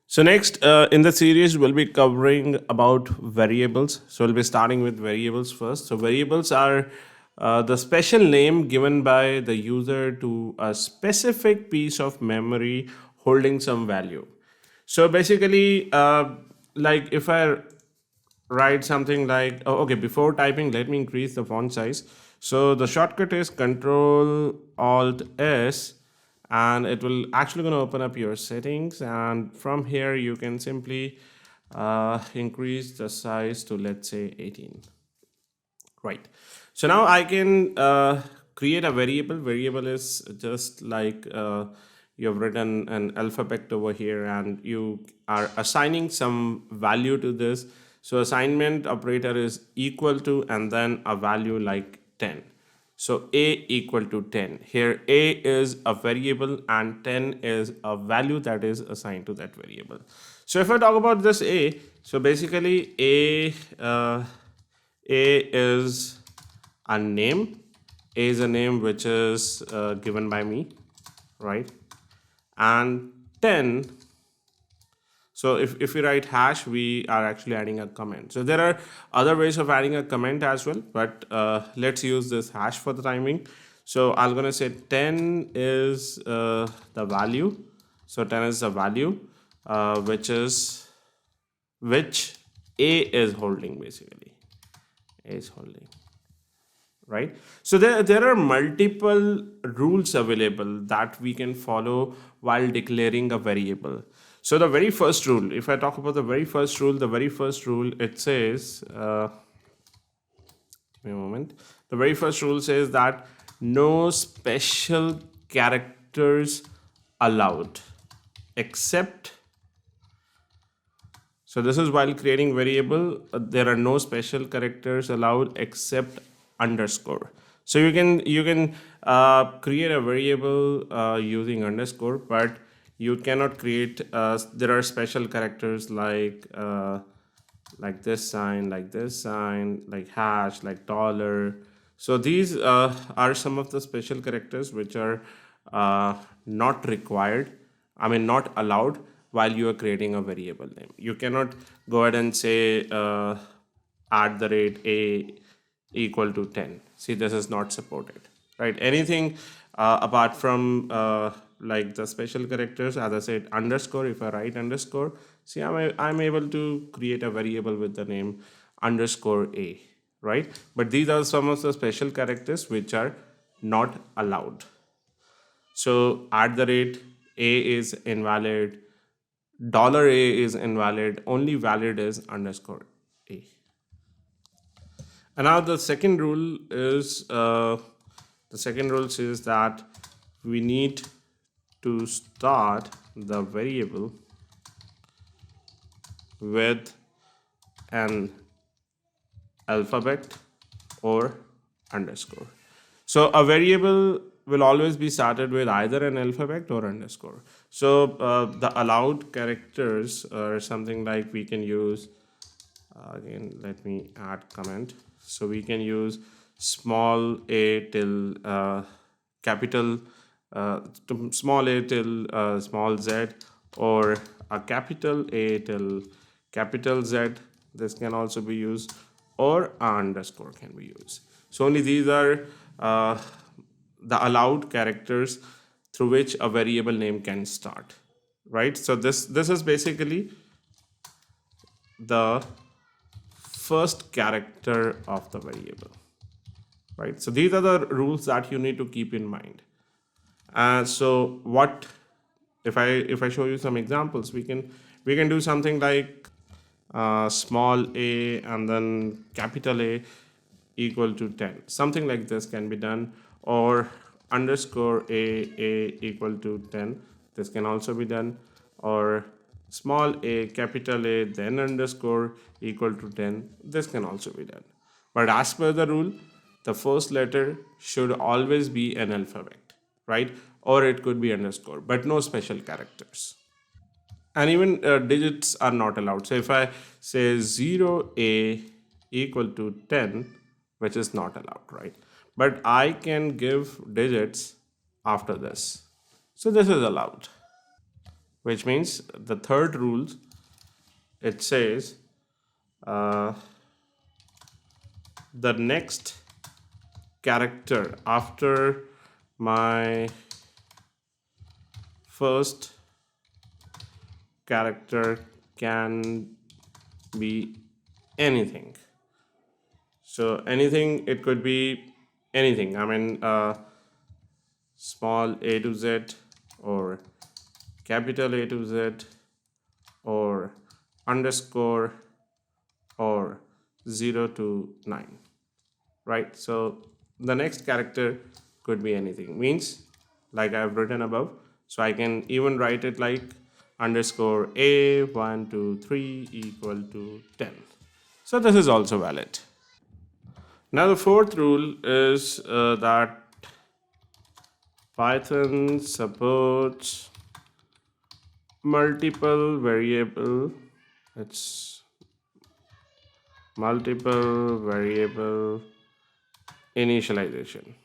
So next in the series we'll be covering about variables. So we'll be starting with variables first. So variables are the special name given by the user to a specific piece of memory holding some value. So basically, like if I write something like, oh, okay, before typing, let me increase the font size. So the shortcut is Control Alt S, and it will actually going to open up your settings, and from here you can simply increase the size to, let's say, 18. Right. So now I can create a variable. Variable is just like you have written an alphabet over here and you are assigning some value to this. So assignment operator is equal to and then a value like 10. So a equal to 10. Here a is a variable and 10 is a value that is assigned to that variable. So if I talk about this a, so basically a is a name. A is a name which is given by me, right? And 10. So if we write hash, we are actually adding a comment. So there are other ways of adding a comment as well, but let's use this hash for the timing. So I'm gonna say 10 is the value. So 10 is the value which A is holding basically. A is holding, right? So there are multiple rules available that we can follow while declaring a variable. So the very first rule, if I talk about the very first rule, it says, give me a moment. The very first rule says that no special characters allowed except. So this is while creating variable, there are no special characters allowed except underscore. So you can create a variable using underscore, but you cannot create. There are special characters like this sign, like hash, like dollar. So these are some of the special characters which are not required, I mean not allowed while you are creating a variable name. You cannot go ahead and say at the rate a equal to 10. See, this is not supported, right? Anything apart from like the special characters, as I said, underscore, if I write underscore, see, I'm able to create a variable with the name underscore a, right? But these are some of the special characters which are not allowed. So at the rate a is invalid, dollar a is invalid, only valid is underscore a. And now the second rule says that we need to start the variable with an alphabet or underscore. So a variable will always be started with either an alphabet or underscore. So the allowed characters are something like we can use. Again, let me add comment. So we can use small a till capital, small a till small z, or a capital A till capital Z. This can also be used, or underscore can be used. So only these are the allowed characters through which a variable name can start, right? So this is basically the first character of the variable, right? So these are the rules that you need to keep in mind. So what if I show you some examples, we can do something like small a and then capital A equal to 10. Something like this can be done, or underscore a equal to 10. This can also be done, or small a capital A then underscore equal to 10. This can also be done. But as per the rule, the first letter should always be an alphabet, right? Or it could be underscore, but no special characters. And even digits are not allowed. So if I say 0a equal to 10, which is not allowed, right? But I can give digits after this. So this is allowed. which means the third rule, it says the next character after my first character can be anything. So anything, it could be anything. I mean, small a to z, or capital A to z, or underscore, or 0 to 9, right? So the next character could be anything, means like I've written above. So I can even write it like underscore a 1 2 3 equal to 10. So this is also valid. Now the fourth rule is that Python supports multiple variable. It's multiple variable initialization.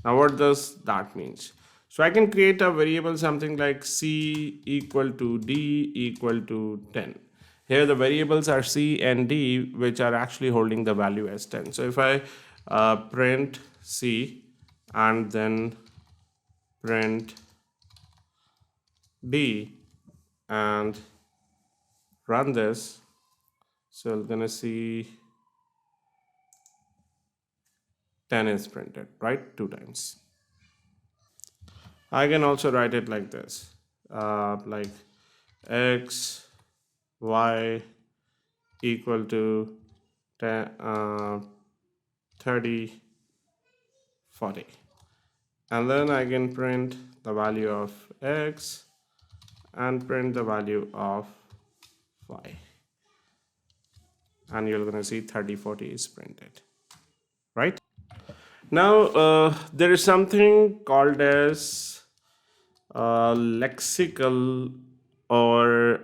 Now what does that means? So I can create a variable something like c equal to d equal to 10. Here the variables are c and d, which are actually holding the value as 10. So if I print c and then print d and run this, so I'm gonna see 10 is printed, right? 2 times. I can also write it like this, like x, y equal to 10, 30, 40. And then I can print the value of x and print the value of y. And you're going to see 30, 40 is printed, right? Now, there is something called as lexical, or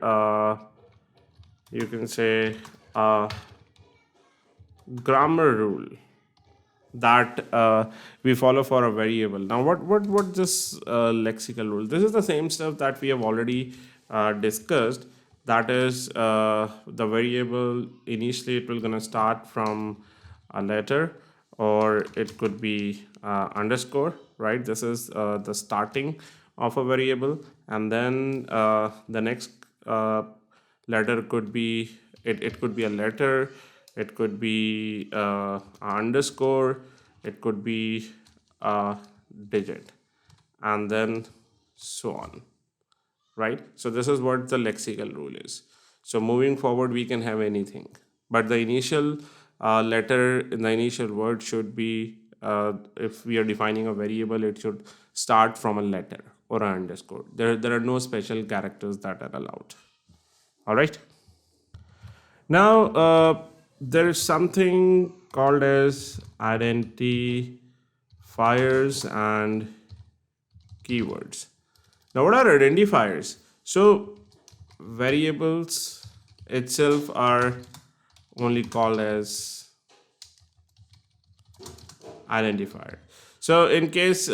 you can say grammar rule that we follow for a variable. Now, what this lexical rule? This is the same stuff that we have already discussed. That is, the variable initially it will gonna start from a letter, or it could be underscore, right? This is the starting of a variable, and then the next letter could be, it could be a letter, it could be underscore, it could be a digit, and then so on, right? So this is what the lexical rule is. So moving forward, we can have anything, but the initial letter in the initial word should be, if we are defining a variable, it should start from a letter or an underscore. There are no special characters that are allowed. All right. Now, there is something called as identifiers and keywords. Now, what are identifiers? So, variables itself are only called as identifier. So, in case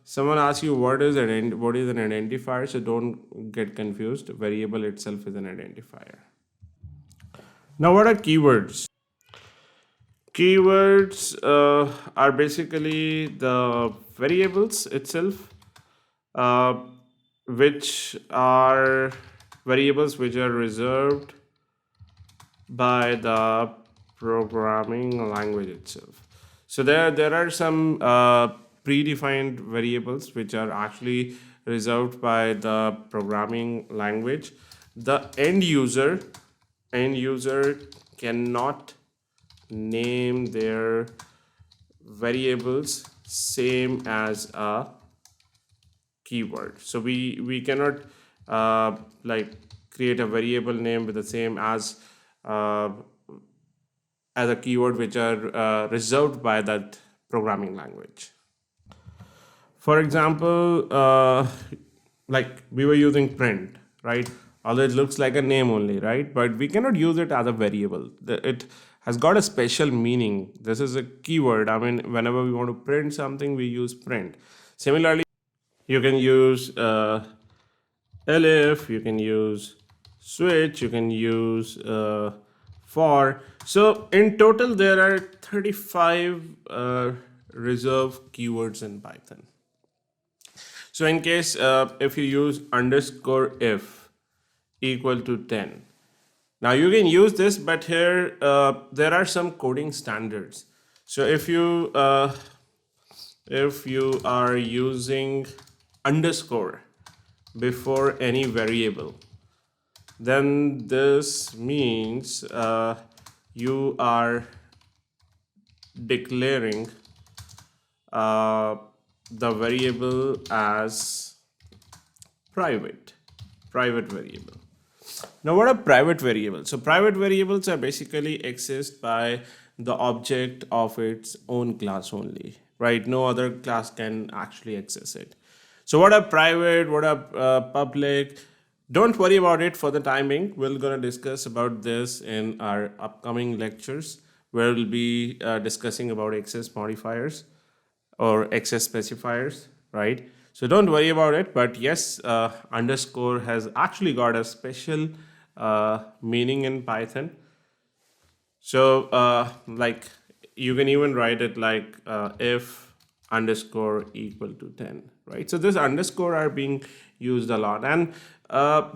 someone asks you what is an identifier, so don't get confused. Variable itself is an identifier. Now, what are keywords? Keywords are basically the variables itself, uh, which are variables which are reserved by the programming language itself. So there are some predefined variables which are actually reserved by the programming language. The end user cannot name their variables same as a keyword. So we cannot like create a variable name with the same uh, as a keyword which are reserved by that programming language. For example, like we were using print, right? Although it looks like a name only, right? But we cannot use it as a variable. It has got a special meaning. This is a keyword. I mean, whenever we want to print something, we use print. Similarly, you can use elif, you can use switch, you can use for. So in total, there are 35 reserve keywords in Python. So in case if you use underscore if equal to 10, now you can use this, but here there are some coding standards. So if you are using underscore before any variable, then this means you are declaring uh, the variable as private private variable. Now, what are private variables? So, private variables are basically exist by the object of its own class only, right? No other class can actually access it. So, what are private? What are public? Don't worry about it for the time being. We're gonna discuss about this in our upcoming lectures, where we'll be discussing about access modifiers or access specifiers, right? So don't worry about it. But yes, underscore has actually got a special meaning in Python. So like you can even write it like if underscore equal to 10, right? So this underscore are being used a lot, and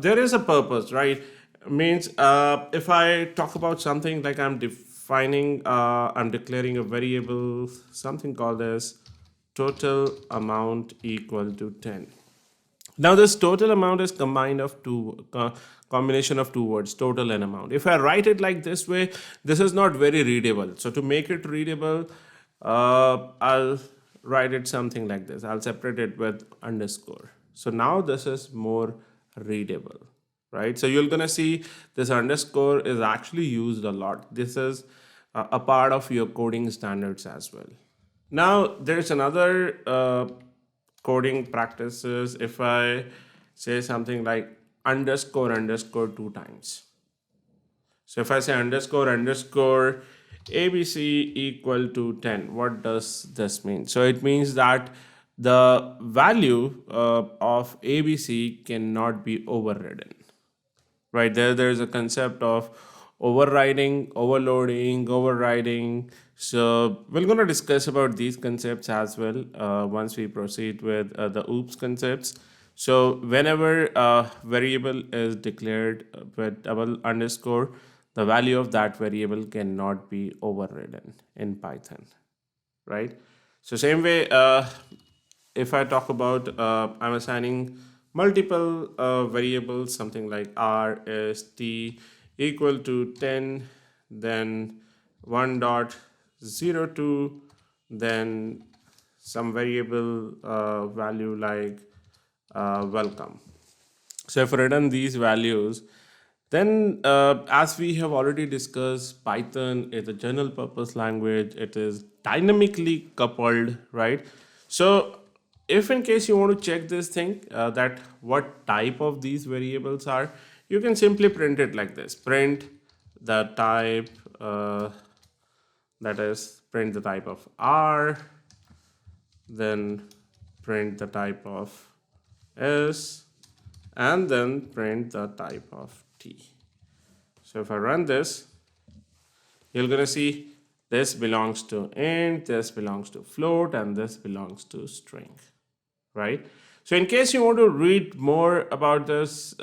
there is a purpose, right? Means if I talk about something like I'm declaring a variable, something called as total amount equal to 10. Now this total amount is combination of two words, total and amount. If I write it like this way, this is not very readable. So to make it readable, I'll write it something like this. I'll separate it with underscore. So now this is more readable, right? So you're gonna see this underscore is actually used a lot. This is a part of your coding standards as well. Now there's another coding practices. If I say something like underscore underscore two times. So if I say underscore underscore ABC equal to 10, what does this mean? So it means that the value of ABC cannot be overridden, right? There's a concept of overriding, overriding. So we're going to discuss about these concepts as well once we proceed with the oops concepts. So whenever a variable is declared with double underscore, the value of that variable cannot be overridden in Python, right? So same way, if I talk about I'm assigning multiple variables, something like r is t equal to 10, then 1.02, then some variable value like welcome. So if I return these values, then as we have already discussed, Python is a general purpose language. It is dynamically coupled, right? So if in case you want to check this thing, that what type of these variables are, you can simply print it like this. Print the type, that is print the type of R, then print the type of S, and then print the type of T. So if I run this, you're gonna see this belongs to int, this belongs to float, and this belongs to string, right? So in case you want to read more about this,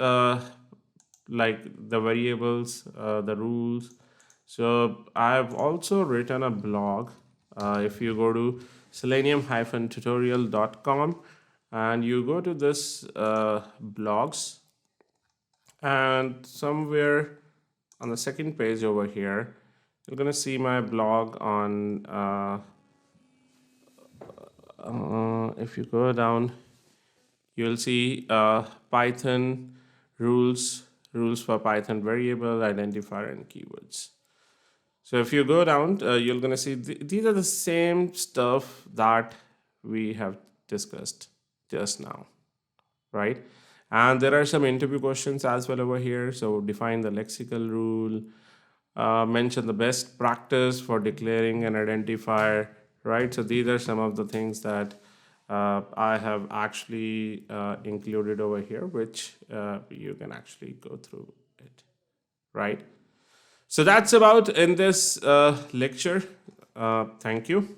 like the variables, the rules, so I've also written a blog. If you go to selenium-tutorial.com and you go to this blogs, and somewhere on the second page over here, you're gonna see my blog on if you go down, you'll see Python rules for Python variable, identifier, and keywords. So if you go down, you're gonna see these are the same stuff that we have discussed just now, right? And there are some interview questions as well over here. So define the lexical rule, mention the best practice for declaring an identifier, right? So these are some of the things that I have actually included over here, which you can actually go through it, right? So that's about in this lecture. Thank you.